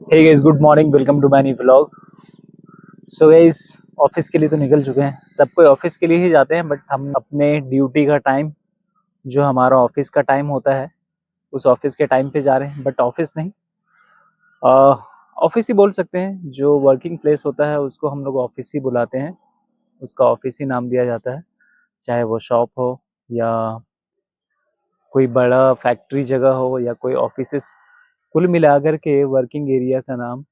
Hey guys, good morning, welcome to my new vlog. So guys, office के लिए तो निकल चुके हैं। सब कोई ऑफिस के लिए ही जाते हैं, बट हम अपने ड्यूटी का टाइम, जो हमारा ऑफिस का टाइम होता है, उस ऑफिस के टाइम पे जा रहे हैं। बट ऑफिस नहीं, ऑफिस ही बोल सकते हैं। जो वर्किंग प्लेस होता है उसको हम लोग ऑफिस ही बुलाते हैं, उसका ऑफिस ही नाम दिया जाता है। चाहे वो शॉप हो या कोई बड़ा फैक्ट्री जगह हो या कोई ऑफिस, कुल मिलाकर के वर्किंग एरिया का नाम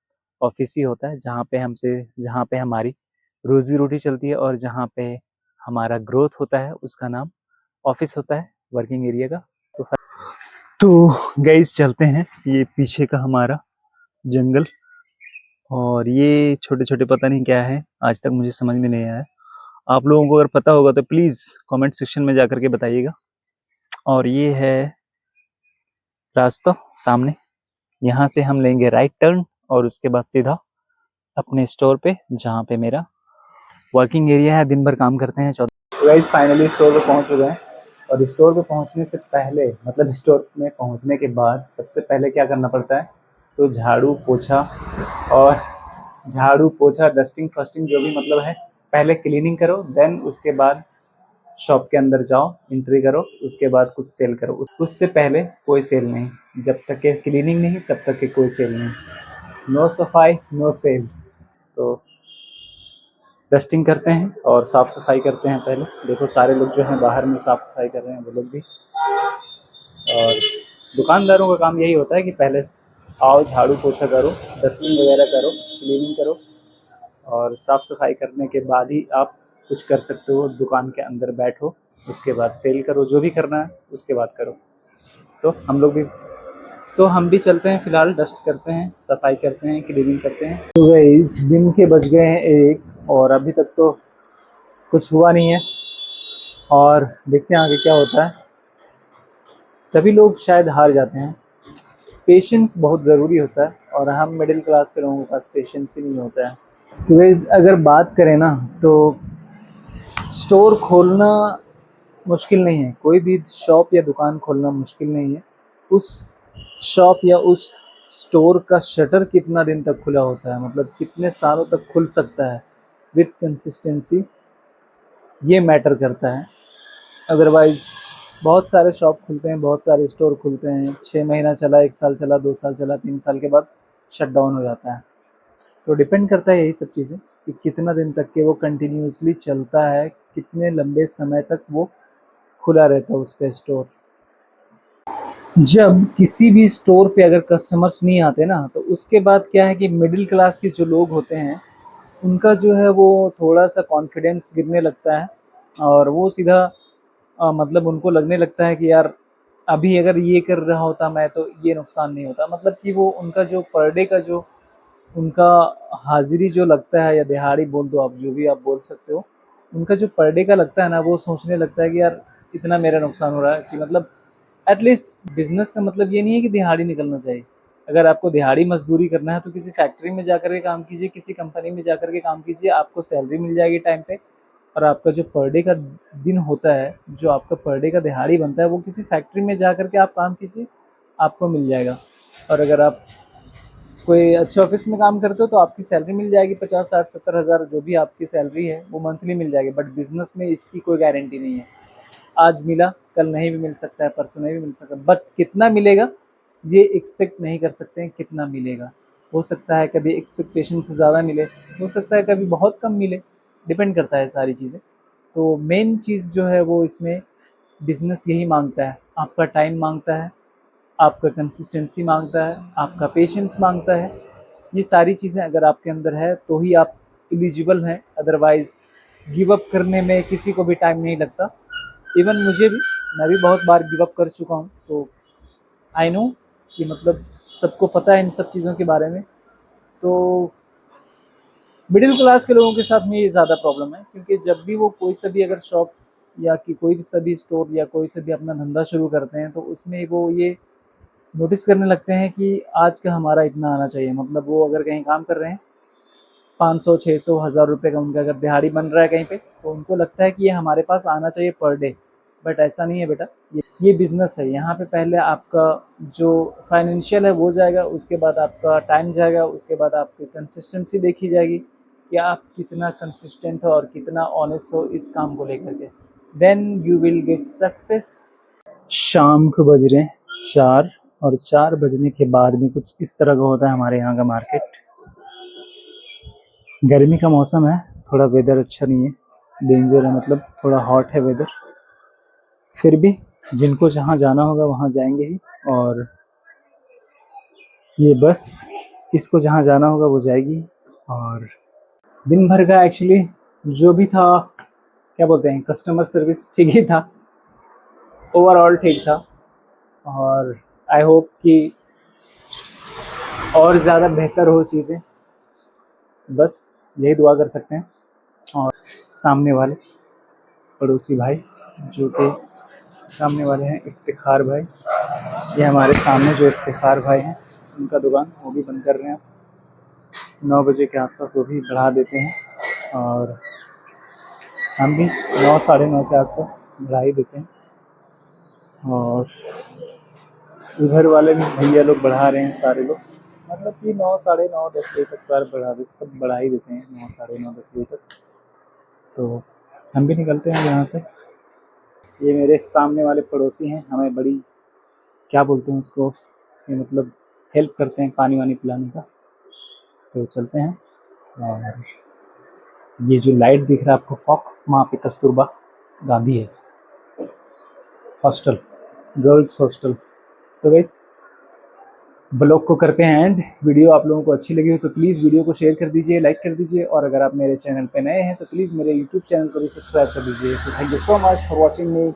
ऑफिस ही होता है। जहाँ पे हमारी रोजी रोटी चलती है और जहाँ पे हमारा ग्रोथ होता है, उसका नाम ऑफिस होता है, वर्किंग एरिया का। तो गाइस, चलते हैं। ये पीछे का हमारा जंगल, और ये छोटे छोटे पता नहीं क्या है, आज तक मुझे समझ में नहीं आया। आप लोगों को अगर पता होगा तो प्लीज़ कमेंट सेक्शन में जा करके बताइएगा। और ये है रास्ता सामने, यहाँ से हम लेंगे राइट टर्न और उसके बाद सीधा अपने स्टोर पे, जहाँ पे मेरा वर्किंग एरिया है। दिन भर काम करते हैं। तो गाइस, फाइनली स्टोर पे पहुँच चुके हैं। और स्टोर पे पहुँचने से पहले, मतलब स्टोर में पहुँचने के बाद सबसे पहले क्या करना पड़ता है, तो झाड़ू पोछा डस्टिंग फस्टिंग जो भी मतलब है, पहले क्लीनिंग करो। देन उसके बाद शॉप के अंदर जाओ, एंट्री करो, उसके बाद कुछ सेल करो। उससे पहले कोई सेल नहीं। जब तक के क्लीनिंग नहीं, तब तक के कोई सेल नहीं। नो सफाई नो सेल। तो डस्टिंग करते हैं और साफ़ सफाई करते हैं। पहले देखो, सारे लोग जो हैं बाहर में साफ़ सफाई कर रहे हैं, वो लोग भी। और दुकानदारों का काम यही होता है कि पहले आओ, झाड़ू पोछा करो, डस्टिंग वगैरह करो, क्लीनिंग करो, और साफ़ सफाई करने के बाद ही आप कुछ कर सकते हो। दुकान के अंदर बैठो, उसके बाद सेल करो, जो भी करना है उसके बाद करो। तो हम भी चलते हैं, फिलहाल डस्ट करते हैं, सफाई करते हैं, क्लीनिंग करते हैं। तो गाइस, दिन के बज गए हैं 1, और अभी तक तो कुछ हुआ नहीं है। और देखते हैं आगे क्या होता है। तभी लोग शायद हार जाते हैं। पेशेंस बहुत ज़रूरी होता है, और हम मिडिल क्लास के लोगों के पास पेशेंस ही नहीं होता है। तो गाइस, अगर बात करें ना, तो स्टोर खोलना मुश्किल नहीं है। कोई भी शॉप या दुकान खोलना मुश्किल नहीं है। उस शॉप या उस स्टोर का शटर कितना दिन तक खुला होता है, मतलब कितने सालों तक खुल सकता है विथ कंसिस्टेंसी, ये मैटर करता है। अदरवाइज़ बहुत सारे शॉप खुलते हैं, बहुत सारे स्टोर खुलते हैं, 6 महीना चला, 1 साल चला, 2 साल चला, 3 साल के बाद शट डाउन हो जाता है। तो डिपेंड करता है यही सब चीज़ें, कि कितना दिन तक के वो कंटिन्यूअसली चलता है, कितने लंबे समय तक वो खुला रहता है उसका स्टोर। जब किसी भी स्टोर पे अगर कस्टमर्स नहीं आते ना, तो उसके बाद क्या है कि मिडिल क्लास के जो लोग होते हैं, उनका जो है वो थोड़ा-सा कॉन्फिडेंस गिरने लगता है। और वो सीधा मतलब उनको लगने लगता है कि यार, अभी अगर ये कर रहा होता मैं, तो ये नुकसान नहीं होता। मतलब कि वो उनका जो पर डे का जो उनका हाज़िरी जो लगता है, या दिहाड़ी बोल दो आप, जो भी आप बोल सकते हो, उनका जो पर डे का लगता है ना, वो सोचने लगता है कि यार, इतना मेरा नुकसान हो रहा है, कि मतलब एटलीस्ट बिज़नेस का मतलब ये नहीं है कि दिहाड़ी निकलना चाहिए। अगर आपको दिहाड़ी मज़दूरी करना है, तो किसी फैक्ट्री में जाकर के काम कीजिए, किसी कंपनी में जाकर के काम कीजिए, आपको सैलरी मिल जाएगी टाइम पे। और आपका जो पर डे का दिन होता है, जो आपका पर डे का दिहाड़ी बनता है, वो किसी फैक्ट्री में जाकर के आप काम कीजिए, आपको मिल जाएगा। और अगर आप कोई अच्छे ऑफिस में काम करते हो, तो आपकी सैलरी मिल जाएगी 50, 60, 70 हज़ार, जो भी आपकी सैलरी है वो मंथली मिल जाएगी। बट बिजनेस में इसकी कोई गारंटी नहीं है। आज मिला, कल नहीं भी मिल सकता है, परसों नहीं भी मिल सकता। बट कितना मिलेगा, ये एक्सपेक्ट नहीं कर सकते हैं कितना मिलेगा। हो सकता है कभी एक्सपेक्टेशन से ज़्यादा मिले, हो सकता है कभी बहुत कम मिले, डिपेंड करता है सारी चीज़ें। तो मेन चीज़ जो है वो इसमें बिजनेस यही मांगता है, आपका टाइम मांगता है, आपका कंसिस्टेंसी मांगता है, आपका पेशेंस मांगता है। ये सारी चीज़ें अगर आपके अंदर है, तो ही आप एलिजिबल हैं। अदरवाइज़ गिव अप करने में किसी को भी टाइम नहीं लगता। इवन मुझे भी, मैं भी बहुत बार गिव अप कर चुका हूँ। तो आई नो कि मतलब सबको पता है इन सब चीज़ों के बारे में। तो मिडिल क्लास के लोगों के साथ में ये ज़्यादा प्रॉब्लम है, क्योंकि जब भी वो कोई सा भी अगर शॉप या कि कोई भी सा भी स्टोर या कोई सा भी अपना धंधा शुरू करते हैं, तो उसमें वो ये नोटिस करने लगते हैं कि आज का हमारा इतना आना चाहिए। मतलब वो अगर कहीं काम कर रहे हैं, 500, 600, 1000 रुपये का उनका अगर दिहाड़ी बन रहा है कहीं पे, तो उनको लगता है कि ये हमारे पास आना चाहिए पर डे। बट ऐसा नहीं है बेटा। ये बिजनेस है। यहाँ पे पहले आपका जो फाइनेंशियल है वो जाएगा, उसके बाद आपका टाइम जाएगा, उसके बाद आपकी कंसिस्टेंसी देखी जाएगी कि आप कितना कंसिस्टेंट हो और कितना ऑनेस्ट हो इस काम को लेकर के, then you will get success. शाम को बज रहे हैं 4 और 4 बजने के बाद में कुछ इस तरह का होता है हमारे यहाँ का मार्केट। गर्मी का मौसम है, थोड़ा वेदर अच्छा नहीं है, डेंजर है, मतलब थोड़ा हॉट है वेदर। फिर भी जिनको जहाँ जाना होगा वहाँ जाएंगे ही, और ये बस इसको जहाँ जाना होगा वो जाएगी। और दिन भर का एक्चुअली जो भी था, क्या बोलते हैं, कस्टमर सर्विस ठीक ही था, ओवरऑल ठीक था। और आई होप कि और ज़्यादा बेहतर हो चीज़ें, बस यही दुआ कर सकते हैं। और सामने वाले पड़ोसी भाई, जो कि सामने वाले हैं इफ्तिखार भाई, ये हमारे सामने जो इफ्तिखार भाई हैं उनका दुकान वो भी बंद कर रहे हैं। 9 बजे के आसपास वो भी बढ़ा देते हैं और हम भी 9 साढ़े 9 के आसपास बढ़ा ही देते हैं। और उधर वाले भी भैया लोग बढ़ा रहे हैं, सारे लोग, मतलब कि 9 साढ़े 9 10 बजे तक सारे सब बढ़ा ही देते हैं, 9 साढ़े 9 10 बजे तक। तो हम भी निकलते हैं यहाँ से। ये मेरे सामने वाले पड़ोसी हैं, हमें बड़ी, क्या बोलते हैं उसको, कि मतलब हेल्प करते हैं पानी वानी पिलाने का। तो चलते हैं। और ये जो लाइट दिख रहा है आपको फॉक्स, वहाँ पे कस्तूरबा गांधी है, हॉस्टल, गर्ल्स हॉस्टल। तो गाइस ब्लॉग को करते हैं एंड। वीडियो आप लोगों को अच्छी लगी हो तो प्लीज़ वीडियो को शेयर कर दीजिए, लाइक कर दीजिए, और अगर आप मेरे चैनल पे नए हैं तो प्लीज़ मेरे यूट्यूब चैनल को भी सब्सक्राइब कर दीजिए। So thank you so much for watching me.